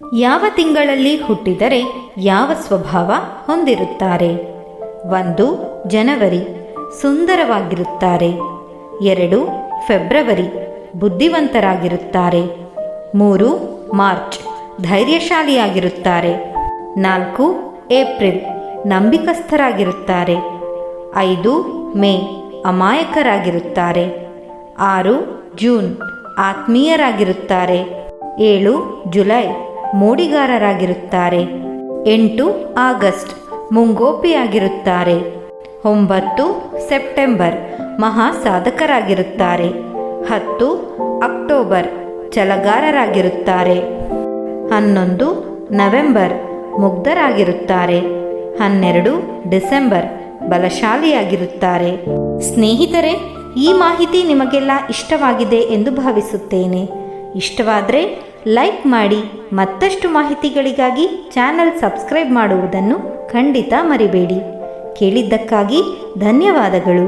ಯಾವ ತಿಂಗಳಲ್ಲಿ ಹುಟ್ಟಿದರೆ ಯಾವ ಸ್ವಭಾವ ಹೊಂದಿರುತ್ತಾರೆ? 1. ಜನವರಿ, ಸುಂದರವಾಗಿರುತ್ತಾರೆ. 2. ಫೆಬ್ರವರಿ, ಬುದ್ಧಿವಂತರಾಗಿರುತ್ತಾರೆ. 3. ಮಾರ್ಚ್, ಧೈರ್ಯಶಾಲಿಯಾಗಿರುತ್ತಾರೆ. 4. ಏಪ್ರಿಲ್, ನಂಬಿಕಸ್ಥರಾಗಿರುತ್ತಾರೆ. 5. ಮೇ, ಅಮಾಯಕರಾಗಿರುತ್ತಾರೆ. 6. ಜೂನ್, ಆತ್ಮೀಯರಾಗಿರುತ್ತಾರೆ. 7. ಜುಲೈ, ಮೋಡಿಗಾರರಾಗಿರುತ್ತಾರೆ. 8. ಆಗಸ್ಟ್, ಮುಂಗೋಪಿಯಾಗಿರುತ್ತಾರೆ. 9. ಸೆಪ್ಟೆಂಬರ್, ಮಹಾ ಸಾಧಕರಾಗಿರುತ್ತಾರೆ. 10. ಅಕ್ಟೋಬರ್, ಛಲಗಾರರಾಗಿರುತ್ತಾರೆ. 11. ನವೆಂಬರ್, ಮುಗ್ಧರಾಗಿರುತ್ತಾರೆ. 12. ಡಿಸೆಂಬರ್, ಬಲಶಾಲಿಯಾಗಿರುತ್ತಾರೆ. ಸ್ನೇಹಿತರೆ, ಈ ಮಾಹಿತಿ ನಿಮಗೆಲ್ಲ ಇಷ್ಟವಾಗಿದೆ ಎಂದು ಭಾವಿಸುತ್ತೇನೆ. ಇಷ್ಟವಾದರೆ ಲೈಕ್ ಮಾಡಿ. ಮತ್ತಷ್ಟು ಮಾಹಿತಿಗಳಿಗಾಗಿ ಚಾನಲ್ ಸಬ್ಸ್ಕ್ರೈಬ್ ಮಾಡುವುದನ್ನು ಖಂಡಿತ ಮರಿಬೇಡಿ. ಕೇಳಿದ್ದಕ್ಕಾಗಿ ಧನ್ಯವಾದಗಳು.